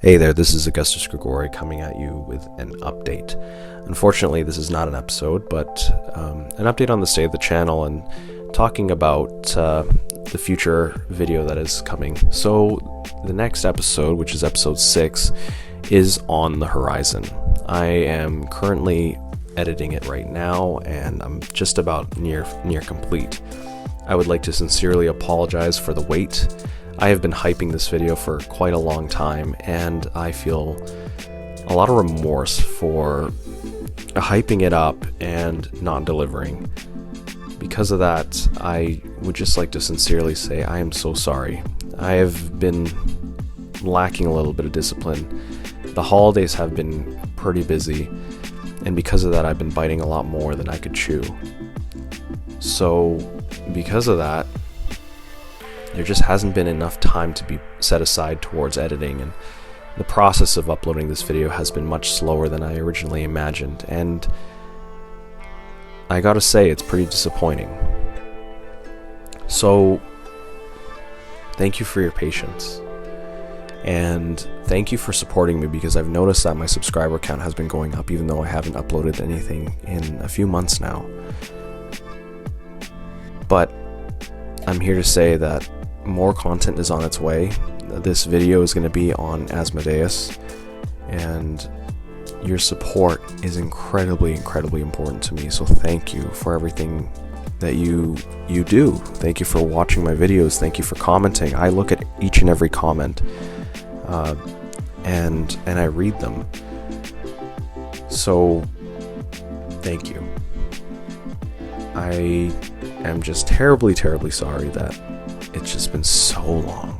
Hey there, this is Augustus Grigori coming at you with an update. Unfortunately, this is not an episode, but an update on the state of the channel and talking about the future video that is coming. So the next episode, which is episode 6, is on the horizon. I am currently editing it right now, and I'm just about near complete. I would like to sincerely apologize for the wait. I have been hyping this video for quite a long time, and I feel a lot of remorse for hyping it up and not delivering. Because of that, I would just like to sincerely say I am so sorry. I have been lacking a little bit of discipline. The holidays have been pretty busy, and because of that, I've been biting a lot more than I could chew. So, because of that, there just hasn't been enough time to be set aside towards editing, and the process of uploading this video has been much slower than I originally imagined, and I gotta say, it's pretty disappointing. So, thank you for your patience, and thank you for supporting me, because I've noticed that my subscriber count has been going up even though I haven't uploaded anything in a few months now. But I'm here to say that more content is on its way. This video is going to be on Asmodeus, and your support is incredibly important to me. So thank you for everything that you do. Thank you for watching my videos. Thank you for commenting. I look at each and every comment, and I read them. So thank you. I am just terribly sorry that it's just been so long.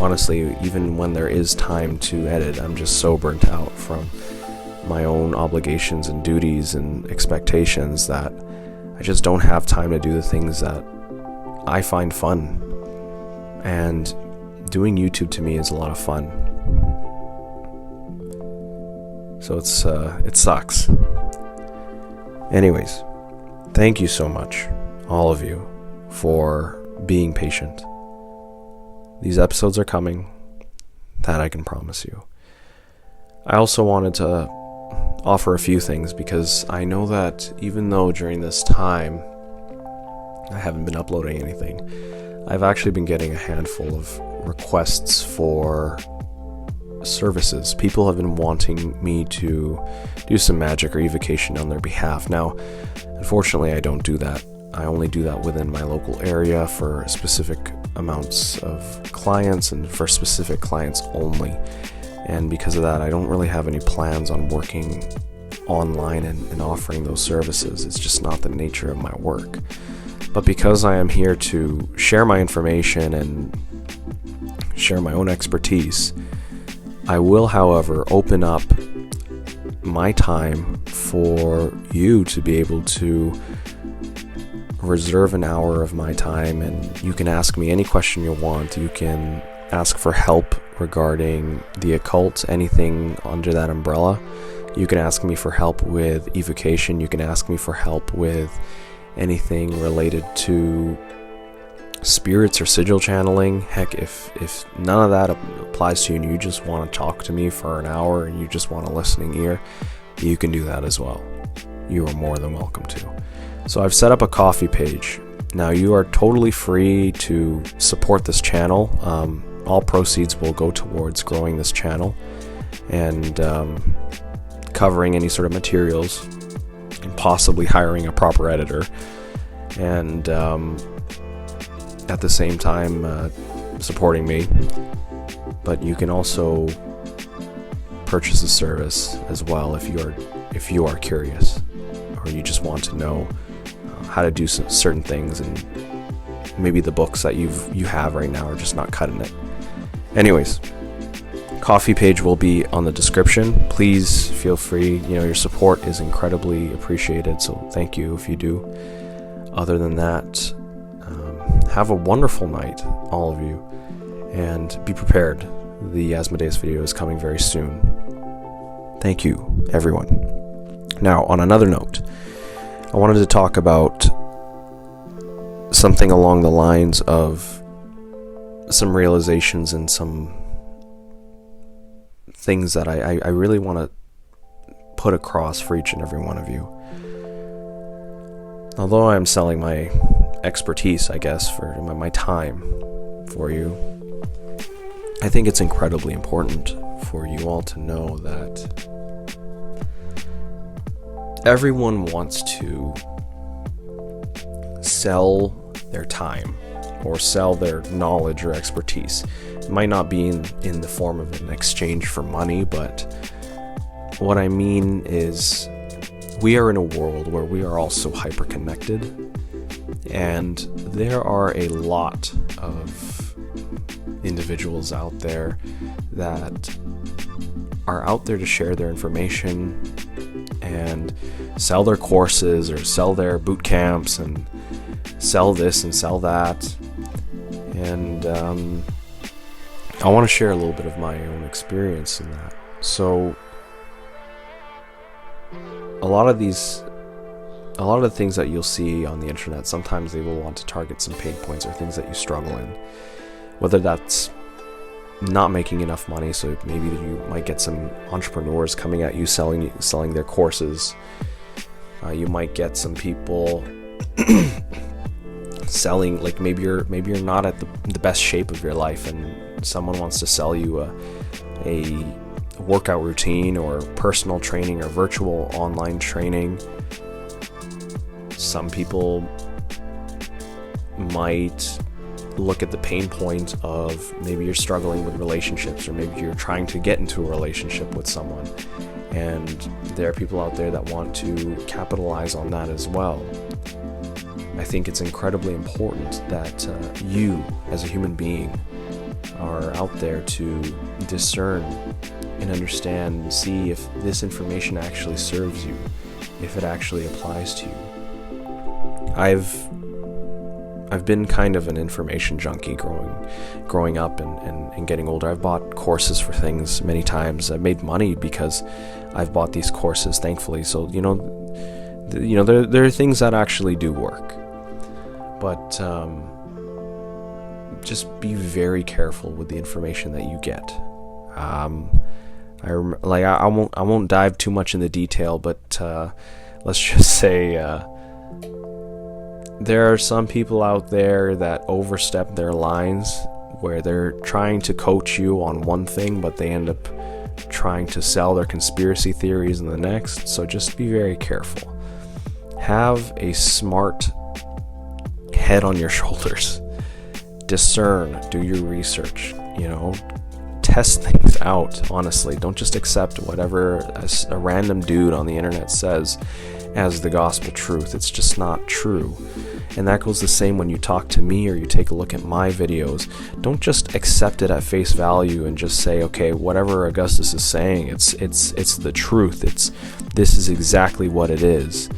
Honestly, even when there is time to edit, I'm just so burnt out from my own obligations and duties and expectations that I just don't have time to do the things that I find fun. And doing YouTube to me is a lot of fun. So it sucks. Anyways, thank you so much, all of you, for being patient. These episodes are coming, that I can promise you. I also wanted to offer a few things, because I know that even though during this time I haven't been uploading anything, I've actually been getting a handful of requests for services. People have been wanting me to do some magic or evocation on their behalf. Now, unfortunately, I don't do that. I only do that within my local area for specific amounts of clients and for specific clients only. And because of that, I don't really have any plans on working online and offering those services. It's just not the nature of my work. But because I am here to share my information and share my own expertise, I will, however, open up my time for you to be able to reserve an hour of my time, and you can ask me any question you want. You can ask for help regarding the occult, anything under that umbrella. You can ask me for help with evocation. You can ask me for help with anything related to spirits or sigil channeling. Heck, if none of that applies to you and you just want to talk to me for an hour and you just want a listening ear, you can do that as well. You are more than welcome to. So I've set up a Ko-fi page. Now, you are totally free to support this channel. All proceeds will go towards growing this channel and covering any sort of materials and possibly hiring a proper editor, and at the same time supporting me. But you can also purchase a service as well if you are curious, or you just want to know how to do some certain things, and maybe the books that you have right now are just not cutting it. Anyways, Ko-fi page will be on the description. Please feel free. Your support is incredibly appreciated, so thank you if you do. Other than that, have a wonderful night, all of you, and be prepared. The Asmodeus video is coming very soon. Thank you, everyone. Now, on another note, I wanted to talk about something along the lines of some realizations and some things that I really want to put across for each and every one of you. Although I'm selling my expertise, I guess, for my time for you, I think it's incredibly important for you all to know that everyone wants to sell their time or sell their knowledge or expertise. It might not be in the form of an exchange for money, but what I mean is we are in a world where we are all so hyper-connected, and there are a lot of individuals out there that are out there to share their information and sell their courses or sell their boot camps and sell this and sell that. And I want to share a little bit of my own experience in that. So a lot of the things that you'll see on the internet, sometimes they will want to target some pain points or things that you struggle in, whether that's not making enough money, so maybe you might get some entrepreneurs coming at you selling their courses. You might get some people selling, like maybe you're not at the best shape of your life, and someone wants to sell you a workout routine or personal training or virtual online training. Some people might look at the pain point of maybe you're struggling with relationships, or maybe you're trying to get into a relationship with someone, and there are people out there that want to capitalize on that as well. I think it's incredibly important that you as a human being are out there to discern and understand and see if this information actually serves you, if it actually applies to you. I've been kind of an information junkie growing up and getting older. I've bought courses for things many times. I've made money because I've bought these courses, thankfully. So there are things that actually do work, but just be very careful with the information that you get. I won't dive too much into detail, but let's just say there are some people out there that overstep their lines, where they're trying to coach you on one thing, but they end up trying to sell their conspiracy theories in the next. So just be very careful. Have a smart head on your shoulders. Discern, do your research, test things out, honestly. Don't just accept whatever a random dude on the internet says as the gospel truth. It's just not true. And that goes the same when you talk to me or you take a look at my videos. Don't just accept it at face value and just say, okay, whatever Augustus is saying, it's the truth. This is exactly what it is.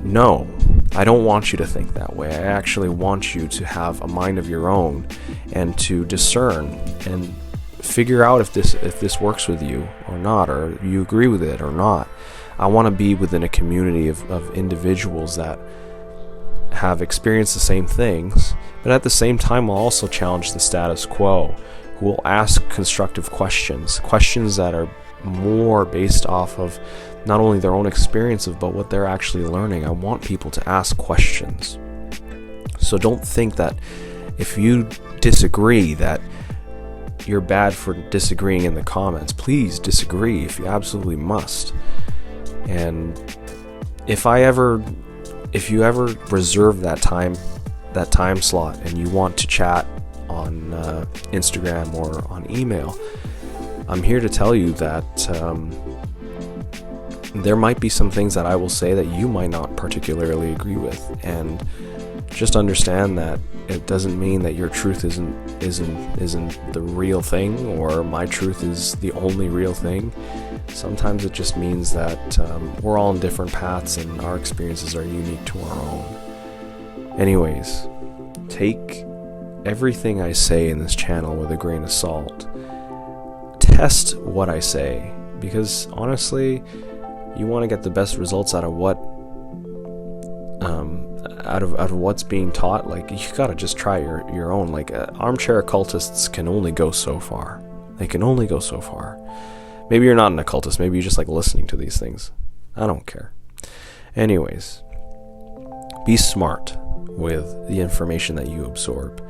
No, I don't want you to think that way. I actually want you to have a mind of your own and to discern and figure out if this works with you or not, or you agree with it or not. I want to be within a community of individuals that have experienced the same things, but at the same time will also challenge the status quo, who will ask constructive questions that are more based off of not only their own experiences, but what they're actually learning. I want people to ask questions. So don't think that if you disagree that you're bad for disagreeing in the comments. Please disagree if you absolutely must. And if you ever reserve that time slot and you want to chat on Instagram or on email, I'm here to tell you that there might be some things that I will say that you might not particularly agree with, and just understand that it doesn't mean that your truth isn't the real thing, or my truth is the only real thing. Sometimes it just means that we're all on different paths and our experiences are unique to our own. Anyways, take everything I say in this channel with a grain of salt. Test what I say, because honestly, you want to get the best results out of what's being taught. Like, you gotta just try your own. Like, armchair occultists can only go so far. They can only go so far. Maybe you're not an occultist. Maybe you just like listening to these things. I don't care. Anyways, be smart with the information that you absorb.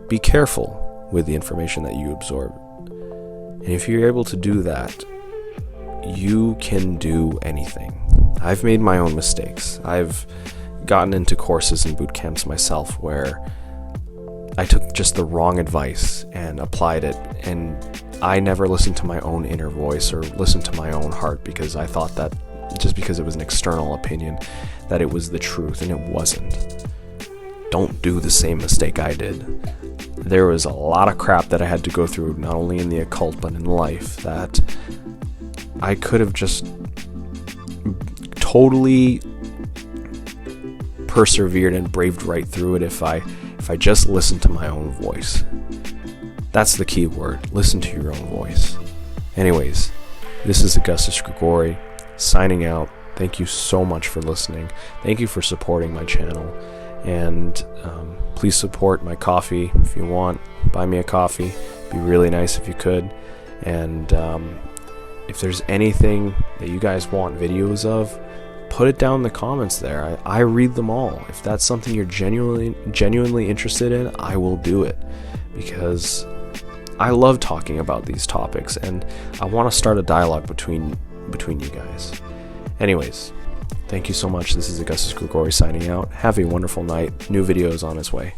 Be careful with the information that you absorb. And if you're able to do that, you can do anything. I've made my own mistakes. I've gotten into courses and boot camps myself where I took just the wrong advice and applied it, and I never listened to my own inner voice or listened to my own heart because I thought that just because it was an external opinion that it was the truth, and it wasn't. Don't do the same mistake I did. There was a lot of crap that I had to go through, not only in the occult but in life, that I could have just totally persevered and braved right through it if I just listened to my own voice. That's the key word. Listen to your own voice. Anyways, this is Augustus Grigori signing out. Thank you so much for listening. Thank you for supporting my channel. And please support my coffee if you want. Buy me a coffee. It'd be really nice if you could. And if there's anything that you guys want videos of, put it down in the comments there. I read them all. If that's something you're genuinely interested in, I will do it, because I love talking about these topics and I want to start a dialogue between you guys. Anyways, thank you so much. This is Augustus Grigori signing out. Have a wonderful night. New videos on its way.